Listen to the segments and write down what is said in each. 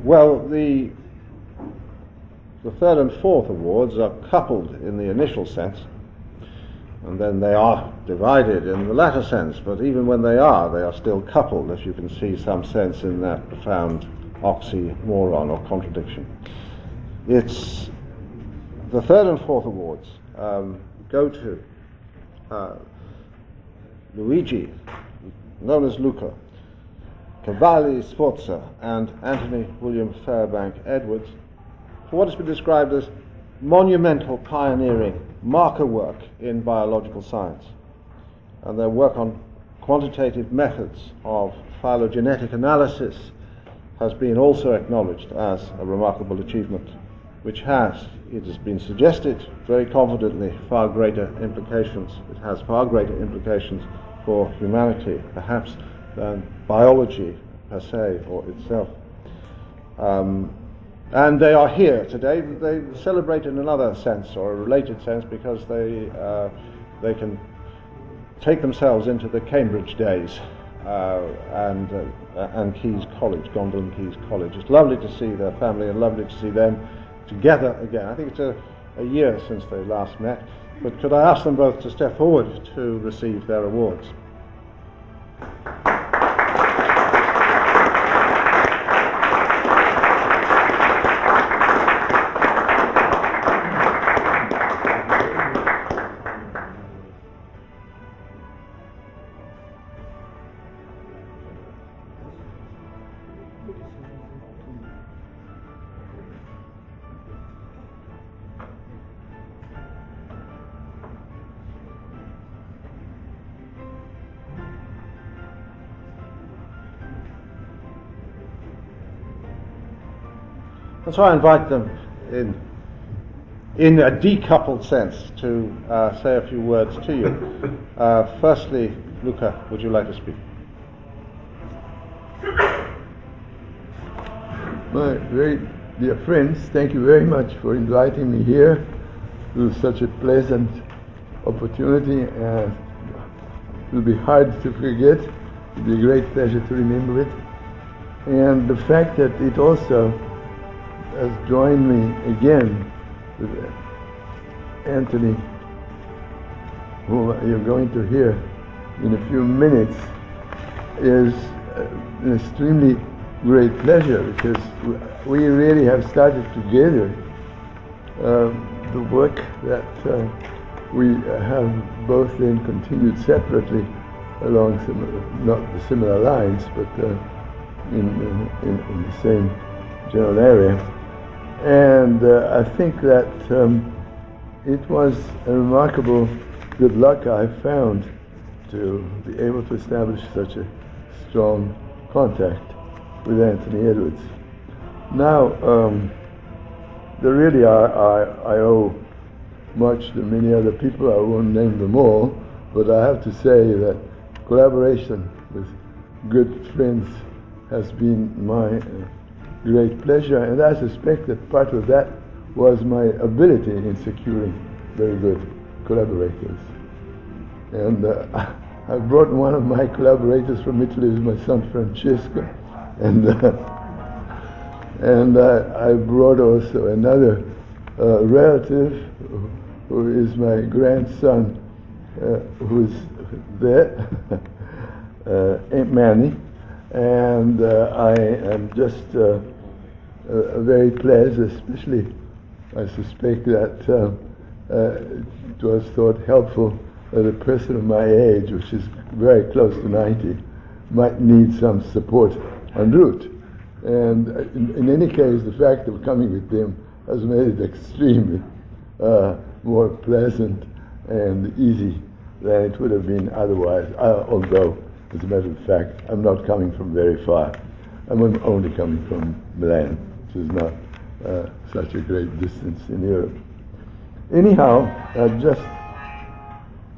Well, the third and fourth awards are coupled in the initial sense, and then they are divided in the latter sense, but even when they are still coupled, as you can see some sense in that profound oxymoron or contradiction. It's the third and fourth awards go to Luigi, known as Luca, Cavalli Sforza, and Anthony William Fairbank Edwards, for what has been described as monumental pioneering marker work in biological science. And their work on quantitative methods of phylogenetic analysis has been also acknowledged as a remarkable achievement, which has, it has been suggested very confidently, far greater implications. It has far greater implications for humanity, perhaps, than biology per se or itself. And they are here today. They celebrate in another sense, or a related sense, because they can take themselves into the Cambridge days and Caius College, Gondolin Caius College. It's lovely to see their family and lovely to see them together again. I think it's a year since they last met, but could I ask them both to step forward to receive their awards? And so I invite them in a decoupled sense to say a few words to you. Firstly, Luca, would you like to speak? My very dear friends, thank you very much for inviting me here to such a pleasant opportunity. It will be hard to forget. It will be a great pleasure to remember it. And the fact that it also has joined me again with Anthony, who you're going to hear in a few minutes, is an extremely great pleasure, because we really have started together the work that we have both then continued separately along not the similar lines, but in the same general area. And I think that it was a remarkable good luck I found to be able to establish such a strong contact with Anthony Edwards. Now, there really I owe much to many other people. I won't name them all, but I have to say that collaboration with good friends has been my great pleasure, and I suspect that part of that was my ability in securing very good collaborators. And I brought one of my collaborators from Italy, who's my son Francesco, and I brought also another relative who is my grandson, who's there, Aunt Manny, and I am just very pleased, especially I suspect that it was thought helpful that a person of my age, which is very close to 90, might need some support en route. And in any case, the fact of coming with them has made it extremely more pleasant and easy than it would have been otherwise, although, as a matter of fact, I'm not coming from very far. I'm only coming from Milan, which is not such a great distance in Europe. Anyhow,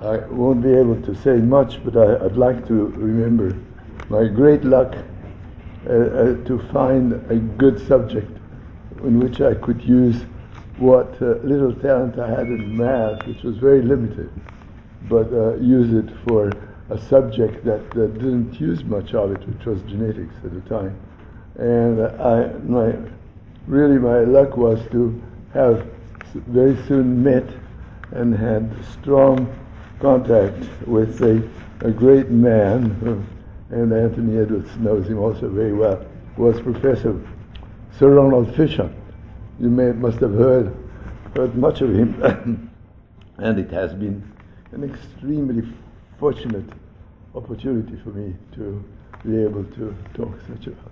I won't be able to say much, but I'd like to remember my great luck to find a good subject in which I could use what little talent I had in math, which was very limited, but use it for a subject that didn't use much of it, which was genetics at the time. And my luck was to have very soon met and had strong contact with a great man, and Anthony Edwards knows him also very well, was Professor Sir Ronald Fisher. You must have heard much of him. And it has been an extremely fortunate opportunity for me to be able to talk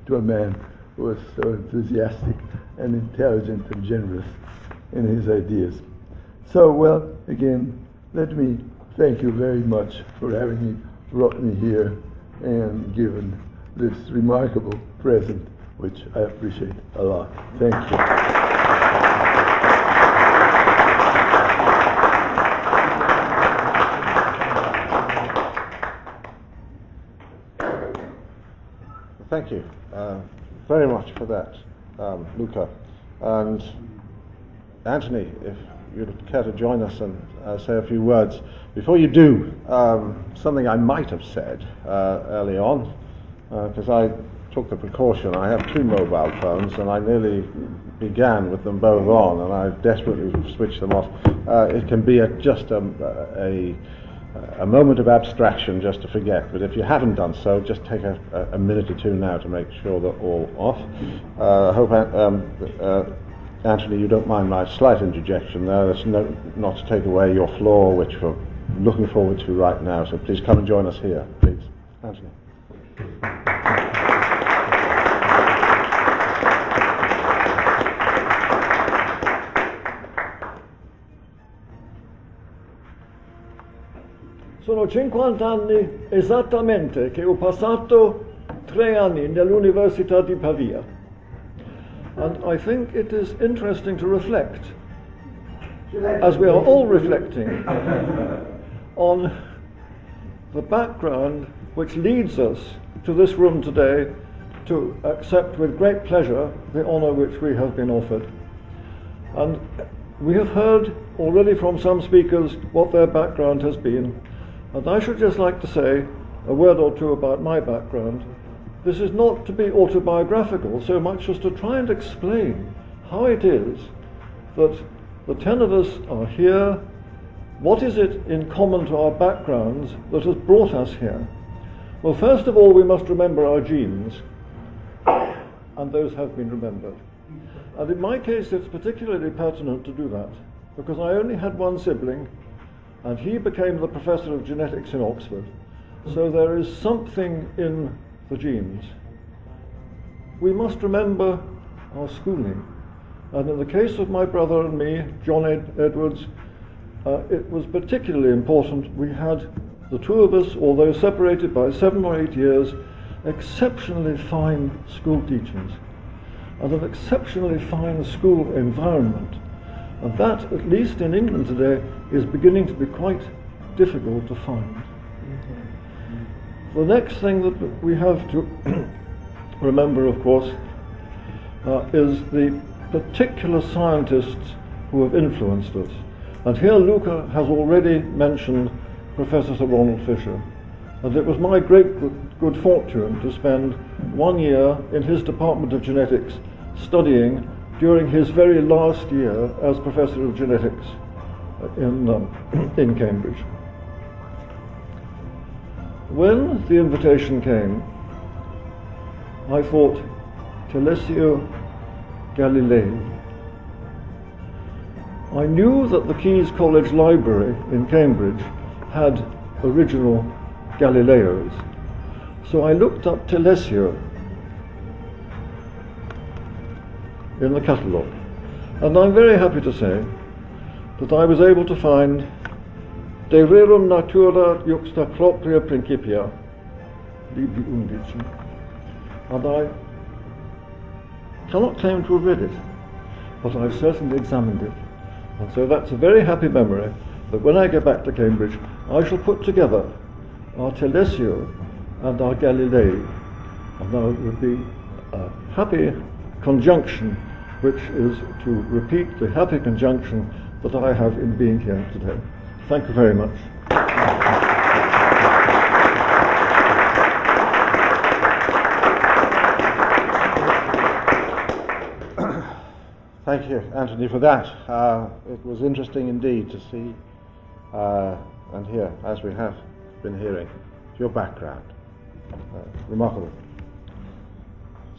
to a man who was so enthusiastic and intelligent and generous in his ideas. So, well, again, let me thank you very much for having brought me here and given this remarkable present, which I appreciate a lot. Thank you. Thank you very much for that, Luca. And Anthony, if you'd care to join us and say a few words. Before you do, something I might have said early on, because I took the precaution. I have two mobile phones, and I nearly began with them both on, and I desperately switched them off. It can be just a moment of abstraction just to forget, but if you haven't done so, just take a minute or two now to make sure they're all off. I hope, Anthony, you don't mind my slight interjection there. That's not to take away your floor, which we're looking forward to right now, so please come and join us here, please. Anthony. Sono 50 anni esattamente che ho passato 3 anni nell'Università di Pavia. And I think it is interesting to reflect, as we are all reflecting, on the background which leads us to this room today to accept with great pleasure the honor which we have been offered. And we have heard already from some speakers what their background has been. And I should just like to say a word or two about my background. This is not to be autobiographical so much as to try and explain how it is that the 10 of us are here. What is it in common to our backgrounds that has brought us here? Well, first of all, we must remember our genes, and those have been remembered. And in my case, it's particularly pertinent to do that, because I only had one sibling, and he became the professor of genetics in Oxford. So there is something in the genes. We must remember our schooling. And in the case of my brother and me, John Edwards, it was particularly important. We had, the two of us, although separated by 7 or 8 years, exceptionally fine school teachers and an exceptionally fine school environment. And that, at least in England today, is beginning to be quite difficult to find. The next thing that we have to remember, of course, is the particular scientists who have influenced us. And here Luca has already mentioned Professor Sir Ronald Fisher. And it was my great good fortune to spend 1 year in his Department of Genetics studying during his very last year as Professor of Genetics in Cambridge. When the invitation came, I thought, Telesio, Galilei. I knew that the Keyes College Library in Cambridge had original Galileos, so I looked up Telesio in the catalogue, and I'm very happy to say that I was able to find De Rerum Natura Juxta Propria Principia, Libri Undici, and I cannot claim to have read it, but I've certainly examined it. And so that's a very happy memory that when I get back to Cambridge, I shall put together our Telesio and our Galilei, and now it would be a happy conjunction, which is to repeat the happy conjunction that I have in being here today. Thank you very much. Thank you, Anthony, for that. It was interesting indeed to see and hear, as we have been hearing, your background. Remarkable.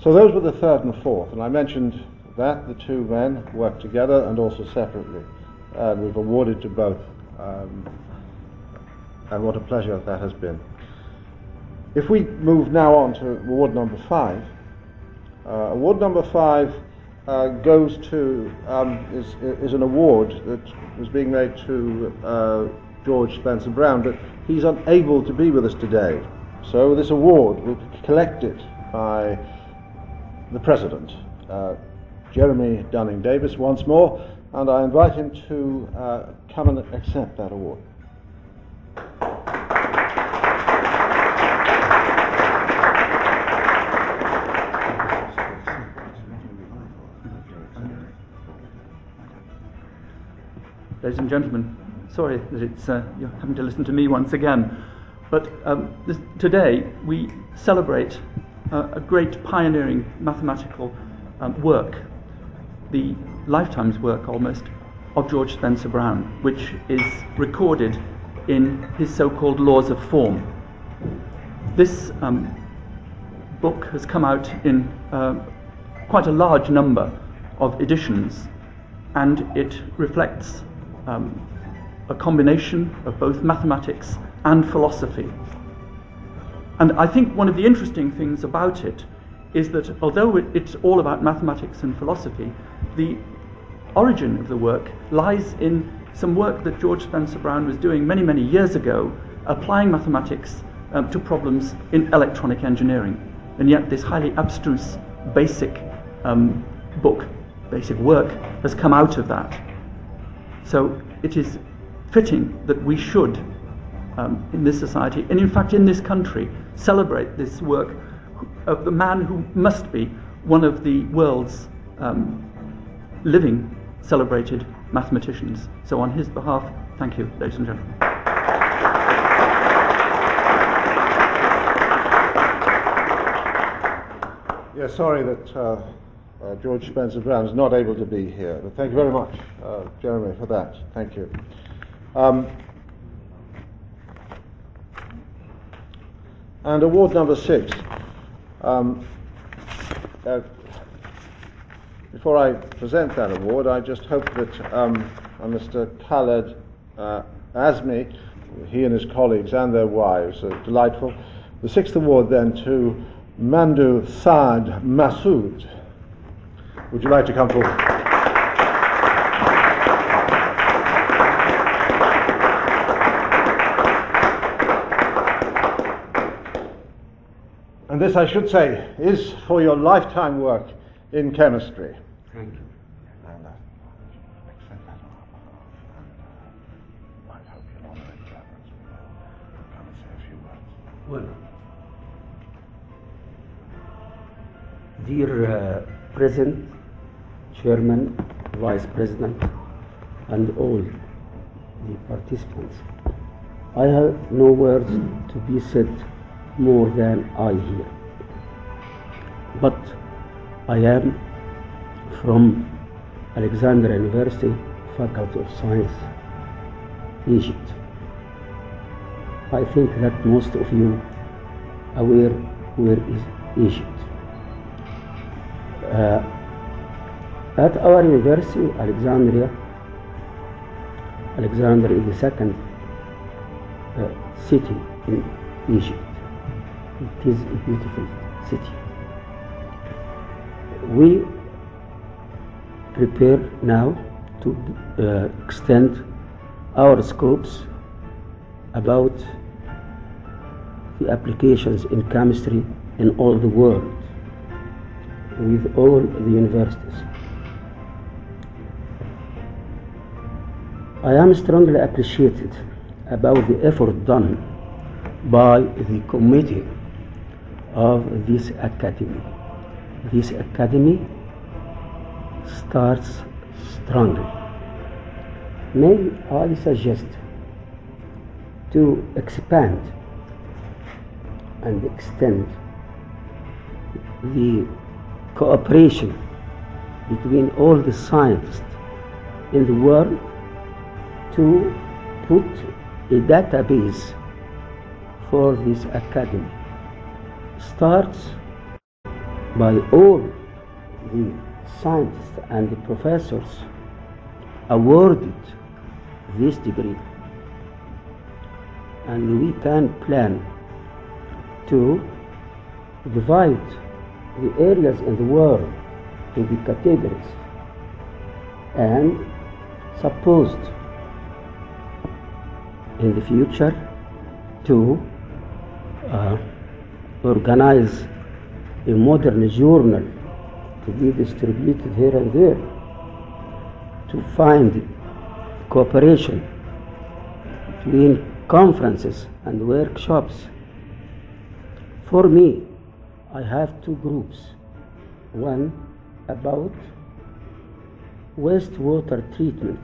So those were the third and fourth, and I mentioned that the two men worked together and also separately, and we've awarded to both, and what a pleasure that has been. If we move now on to award number 5, award number 5 goes to, is an award that was being made to George Spencer Brown, but he's unable to be with us today. So this award will be collected by the President, Jeremy Dunning-Davis, once more, and I invite him to come and accept that award. Ladies and gentlemen, sorry that it's you're having to listen to me once again, but today we celebrate a great pioneering mathematical work, the lifetime's work almost, of George Spencer Brown, which is recorded in his so-called Laws of Form. This book has come out in quite a large number of editions, and it reflects a combination of both mathematics and philosophy. And I think one of the interesting things about it is that although it's all about mathematics and philosophy, the origin of the work lies in some work that George Spencer Brown was doing many, many years ago, applying mathematics to problems in electronic engineering. And yet this highly abstruse basic basic work has come out of that. So it is fitting that we should, in this society, and in fact in this country, celebrate this work of the man who must be one of the world's living celebrated mathematicians. So on his behalf, thank you, ladies and gentlemen. Yeah, sorry that George Spencer Brown is not able to be here, but thank you very much, Jeremy, for that. Thank you. And award number 6. Before I present that award, I just hope that Mr. Khaled Azmi, he and his colleagues and their wives are delightful. The 6th award then to Mandu Saad Masood. Would you like to come forward? And this, I should say, is for your lifetime work in chemistry. Thank you. And accept that on our behalf. And I hope you'll honour it, Clarence. Come and say a few words. Well, dear President, Chairman, Vice President, and all the participants, I have no words to be said more than I hear. But I am from Alexandria University, Faculty of Science, Egypt. I think that most of you are aware where is Egypt. At our university, Alexandria is the second city in Egypt. It is a beautiful city. We prepare now to extend our scopes about the applications in chemistry in all the world with all the universities. I am strongly appreciated about the effort done by the committee of this academy. This academy starts strongly. May I suggest to expand and extend the cooperation between all the scientists in the world to put a database for this academy. Starts by all the scientists and the professors awarded this degree, and we can plan to divide the areas in the world to the categories, and supposed in the future to organize a modern journal to be distributed here and there, to find cooperation between conferences and workshops. For me, I have two groups. One about wastewater treatment.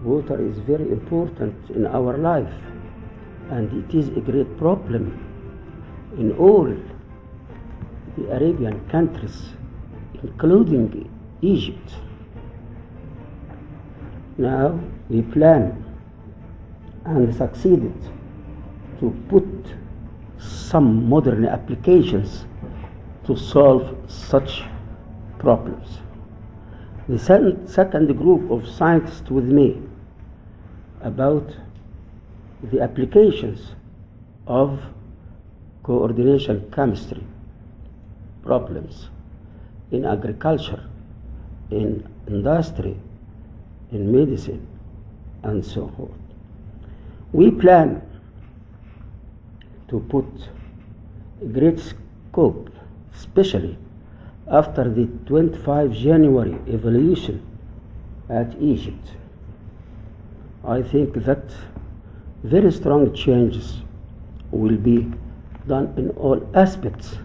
Water is very important in our life, and it is a great problem in all the Arabian countries, including Egypt. Now we plan and succeeded to put some modern applications to solve such problems. The second group of scientists with me about the applications of coordination chemistry problems in agriculture, in industry, in medicine, and so forth. We plan to put a great scope, especially after the 25 January evaluation at Egypt. I think that very strong changes will be done in all aspects,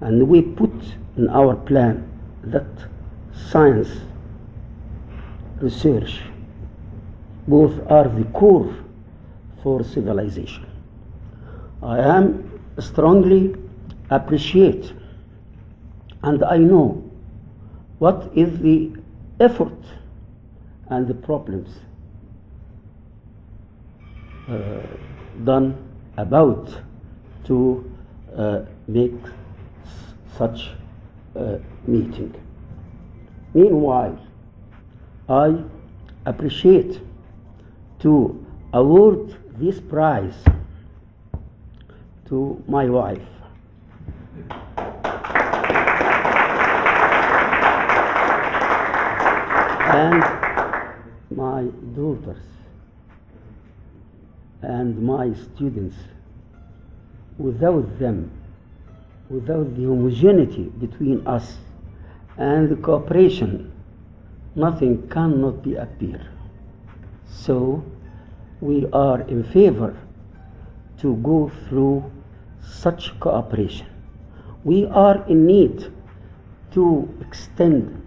and we put in our plan that science, research, both are the core for civilization. I am strongly appreciate, and I know what is the effort and the problems done about to make such a meeting. Meanwhile, I appreciate to award this prize to my wife. And my daughters and my students. Without them, without the homogeneity between us and the cooperation, nothing cannot be appear. So we are in favor to go through such cooperation. We are in need to extend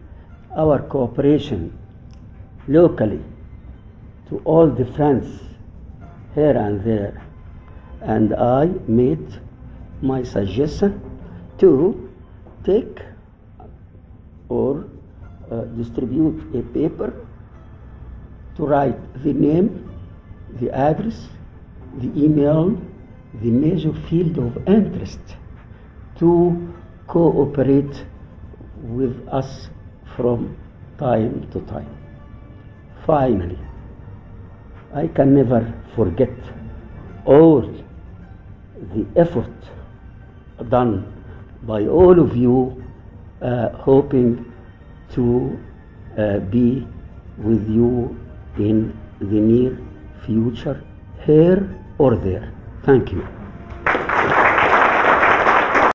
our cooperation locally to all the friends here and there, and I made my suggestion to take or distribute a paper to write the name, the address, the email, the major field of interest to cooperate with us from time to time. Finally, I can never forget all the effort done by all of you, hoping to be with you in the near future, here or there. Thank you.